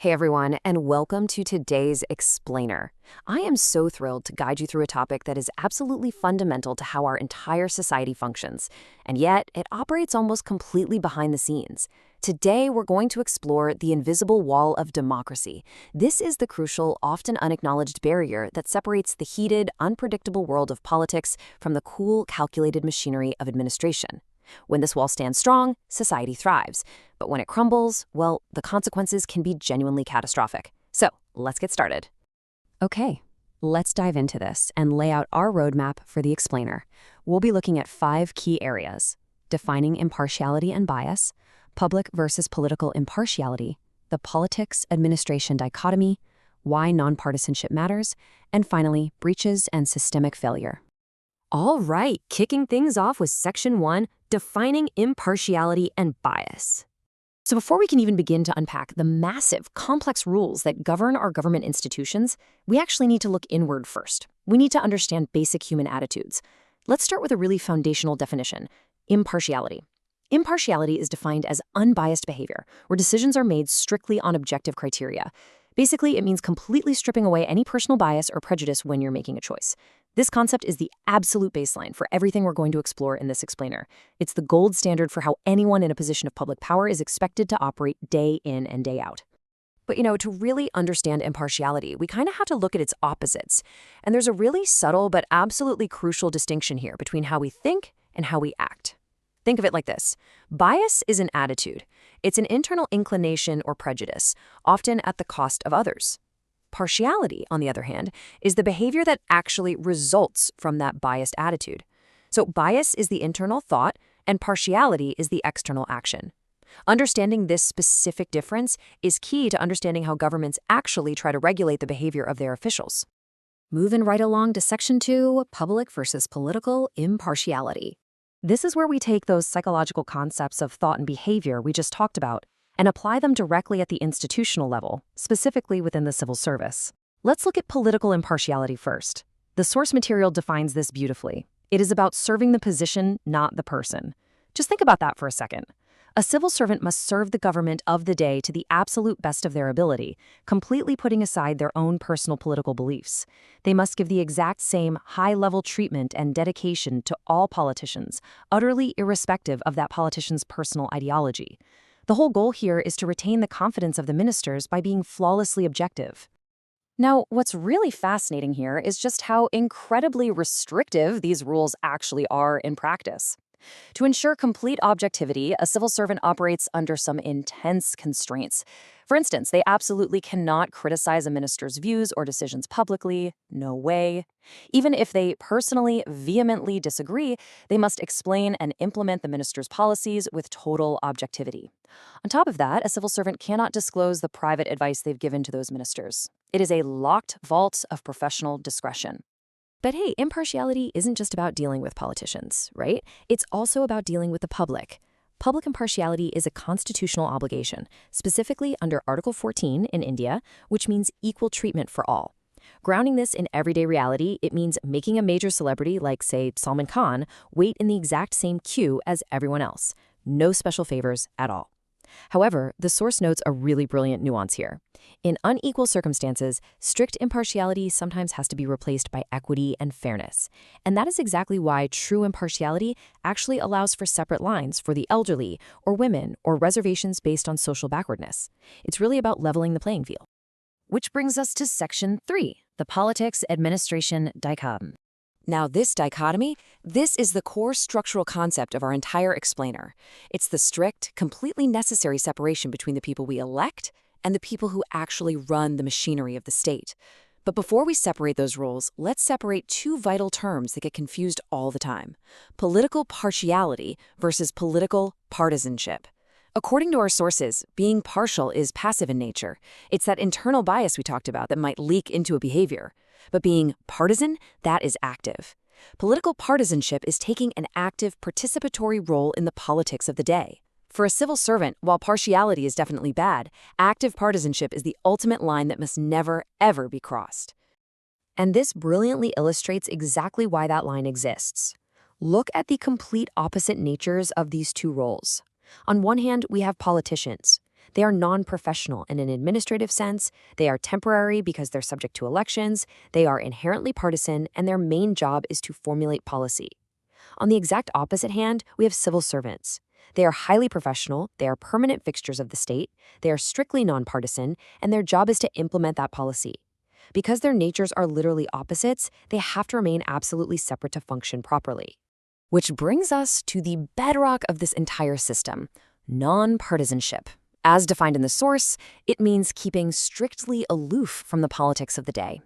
Hey everyone, and welcome to today's Explainer. I am so thrilled to guide you through a topic that is absolutely fundamental to how our entire society functions, and yet it operates almost completely behind the scenes. Today, we're going to explore the invisible wall of democracy. This is the crucial, often unacknowledged barrier that separates the heated, unpredictable world of politics from the cool, calculated machinery of administration. When this wall stands strong, society thrives. But when it crumbles, well, the consequences can be genuinely catastrophic. So, let's get started. Okay, let's dive into this and lay out our roadmap for the Explainer. We'll be looking at 5 key areas: defining impartiality and bias, public versus political impartiality, the politics-administration dichotomy, why non-partisanship matters, and finally, breaches and systemic failure. All right, kicking things off with Section 1, defining impartiality and bias. So before we can even begin to unpack the massive, complex rules that govern our government institutions, we actually need to look inward first. We need to understand basic human attitudes. Let's start with a really foundational definition: impartiality. Impartiality is defined as unbiased behavior, where decisions are made strictly on objective criteria. Basically, it means completely stripping away any personal bias or prejudice when you're making a choice. This concept is the absolute baseline for everything we're going to explore in this Explainer. It's the gold standard for how anyone in a position of public power is expected to operate day in and day out. But to really understand impartiality, we kind of have to look at its opposites. And there's a really subtle but absolutely crucial distinction here between how we think and how we act. Think of it like this. Bias is an attitude. It's an internal inclination or prejudice, often at the cost of others. Partiality, on the other hand, is the behavior that actually results from that biased attitude. So bias is the internal thought, and partiality is the external action. Understanding this specific difference is key to understanding how governments actually try to regulate the behavior of their officials. Moving right along to Section 2, public versus political impartiality. This is where we take those psychological concepts of thought and behavior we just talked about and apply them directly at the institutional level, specifically within the civil service. Let's look at political impartiality first. The source material defines this beautifully. It is about serving the position, not the person. Just think about that for a second. A civil servant must serve the government of the day to the absolute best of their ability, completely putting aside their own personal political beliefs. They must give the exact same high-level treatment and dedication to all politicians, utterly irrespective of that politician's personal ideology. The whole goal here is to retain the confidence of the ministers by being flawlessly objective. Now, what's really fascinating here is just how incredibly restrictive these rules actually are in practice. To ensure complete objectivity, a civil servant operates under some intense constraints. For instance, they absolutely cannot criticize a minister's views or decisions publicly. No way. Even if they personally, vehemently disagree, they must explain and implement the minister's policies with total objectivity. On top of that, a civil servant cannot disclose the private advice they've given to those ministers. It is a locked vault of professional discretion. But hey, impartiality isn't just about dealing with politicians, right? It's also about dealing with the public. Public impartiality is a constitutional obligation, specifically under Article 14 in India, which means equal treatment for all. Grounding this in everyday reality, it means making a major celebrity like, say, Salman Khan wait in the exact same queue as everyone else. No special favors at all. However, the source notes a really brilliant nuance here. In unequal circumstances, strict impartiality sometimes has to be replaced by equity and fairness. And that is exactly why true impartiality actually allows for separate lines for the elderly or women or reservations based on social backwardness. It's really about leveling the playing field. Which brings us to Section 3, the politics-administration dichotomy. Now, this dichotomy, this is the core structural concept of our entire Explainer. It's the strict, completely necessary separation between the people we elect and the people who actually run the machinery of the state. But before we separate those roles, let's separate 2 vital terms that get confused all the time: political partiality versus political partisanship. According to our sources, being partial is passive in nature. It's that internal bias we talked about that might leak into a behavior. But being partisan, that is active. Political partisanship is taking an active, participatory role in the politics of the day. For a civil servant, while partiality is definitely bad, active partisanship is the ultimate line that must never, ever be crossed. And this brilliantly illustrates exactly why that line exists. Look at the complete opposite natures of these 2 roles. On one hand, we have politicians. They are non-professional in an administrative sense, they are temporary because they're subject to elections, they are inherently partisan, and their main job is to formulate policy. On the exact opposite hand, we have civil servants. They are highly professional, they are permanent fixtures of the state, they are strictly nonpartisan, and their job is to implement that policy. Because their natures are literally opposites, they have to remain absolutely separate to function properly. Which brings us to the bedrock of this entire system, non-partisanship. As defined in the source, it means keeping strictly aloof from the politics of the day.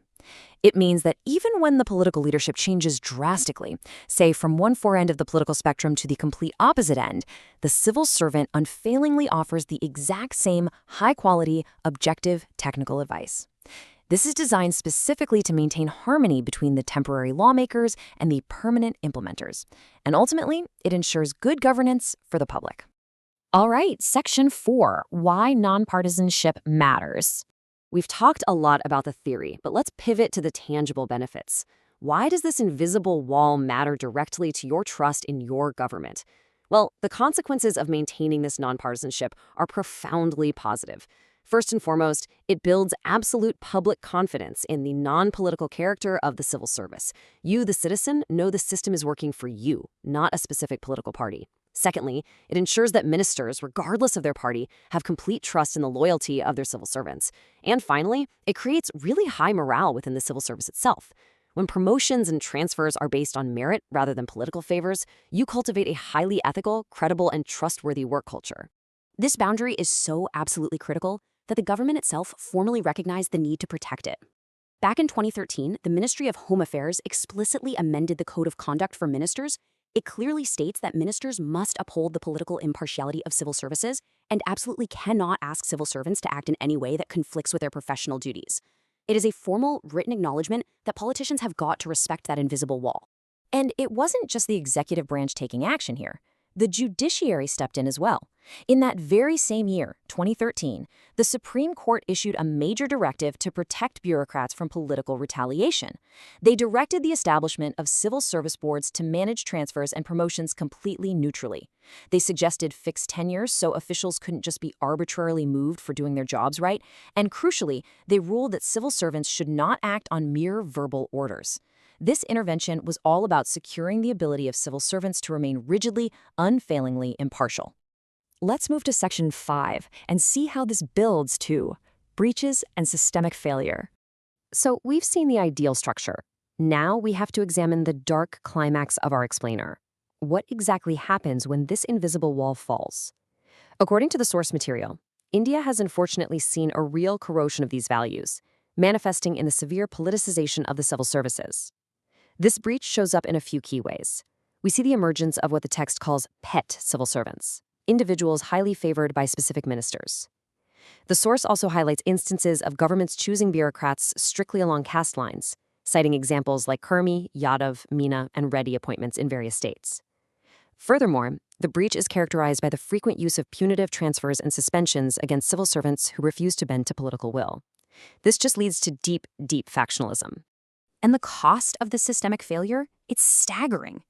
It means that even when the political leadership changes drastically, say from one far end of the political spectrum to the complete opposite end, the civil servant unfailingly offers the exact same high-quality, objective, technical advice. This is designed specifically to maintain harmony between the temporary lawmakers and the permanent implementers. And ultimately, it ensures good governance for the public. All right, Section 4, Why Nonpartisanship Matters. We've talked a lot about the theory, but let's pivot to the tangible benefits. Why does this invisible wall matter directly to your trust in your government? Well, the consequences of maintaining this nonpartisanship are profoundly positive. First and foremost, it builds absolute public confidence in the non-political character of the civil service. You, the citizen, know the system is working for you, not a specific political party. Secondly, it ensures that ministers, regardless of their party, have complete trust in the loyalty of their civil servants. And finally, it creates really high morale within the civil service itself. When promotions and transfers are based on merit rather than political favors, you cultivate a highly ethical, credible, and trustworthy work culture. This boundary is so absolutely critical that the government itself formally recognized the need to protect it. Back in 2013, the Ministry of Home Affairs explicitly amended the Code of Conduct for Ministers. It clearly states that ministers must uphold the political impartiality of civil services and absolutely cannot ask civil servants to act in any way that conflicts with their professional duties. It is a formal, written acknowledgement that politicians have got to respect that invisible wall. And it wasn't just the executive branch taking action here. The judiciary stepped in as well. In that very same year, 2013, the Supreme Court issued a major directive to protect bureaucrats from political retaliation. They directed the establishment of civil service boards to manage transfers and promotions completely neutrally. They suggested fixed tenures so officials couldn't just be arbitrarily moved for doing their jobs right, and crucially, they ruled that civil servants should not act on mere verbal orders. This intervention was all about securing the ability of civil servants to remain rigidly, unfailingly impartial. Let's move to Section 5 and see how this builds to breaches and systemic failure. So we've seen the ideal structure. Now we have to examine the dark climax of our explainer. What exactly happens when this invisible wall falls? According to the source material, India has unfortunately seen a real corrosion of these values, manifesting in the severe politicization of the civil services. This breach shows up in a few key ways. We see the emergence of what the text calls pet civil servants, individuals highly favored by specific ministers. The source also highlights instances of governments choosing bureaucrats strictly along caste lines, citing examples like Kurmi, Yadav, Meena, and Reddy appointments in various states. Furthermore, the breach is characterized by the frequent use of punitive transfers and suspensions against civil servants who refuse to bend to political will. This just leads to deep, deep factionalism. And the cost of this systemic failure? It's staggering.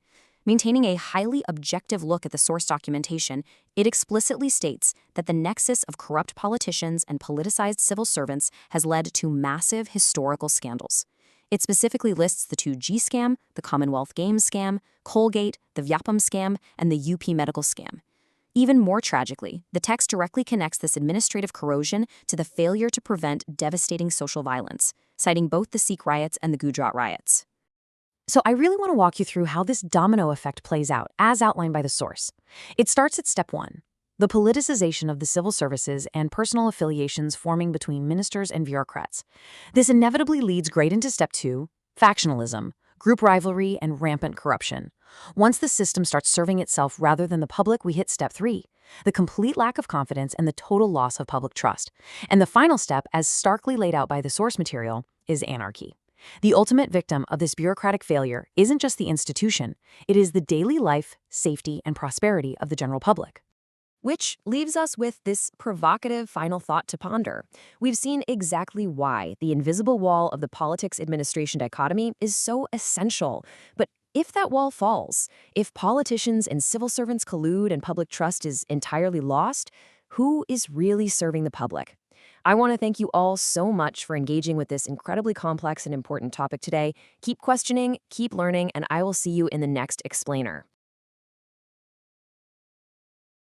Maintaining a highly objective look at the source documentation, it explicitly states that the nexus of corrupt politicians and politicized civil servants has led to massive historical scandals. It specifically lists the 2G scam, the Commonwealth Games scam, Colgate, the Vyapam scam, and the UP medical scam. Even more tragically, the text directly connects this administrative corrosion to the failure to prevent devastating social violence, citing both the Sikh riots and the Gujarat riots. So I really want to walk you through how this domino effect plays out, as outlined by the source. It starts at step 1, the politicization of the civil services and personal affiliations forming between ministers and bureaucrats. This inevitably leads great into step 2, factionalism, group rivalry, and rampant corruption. Once the system starts serving itself rather than the public, we hit step 3, the complete lack of confidence and the total loss of public trust. And the final step, as starkly laid out by the source material, is anarchy. The ultimate victim of this bureaucratic failure isn't just the institution, it is the daily life, safety, and prosperity of the general public. Which leaves us with this provocative final thought to ponder. We've seen exactly why the invisible wall of the politics administration dichotomy is so essential. But if that wall falls, if politicians and civil servants collude and public trust is entirely lost, Who is really serving the public? I want to thank you all so much for engaging with this incredibly complex and important topic today. Keep questioning, keep learning, and I will see you in the next explainer.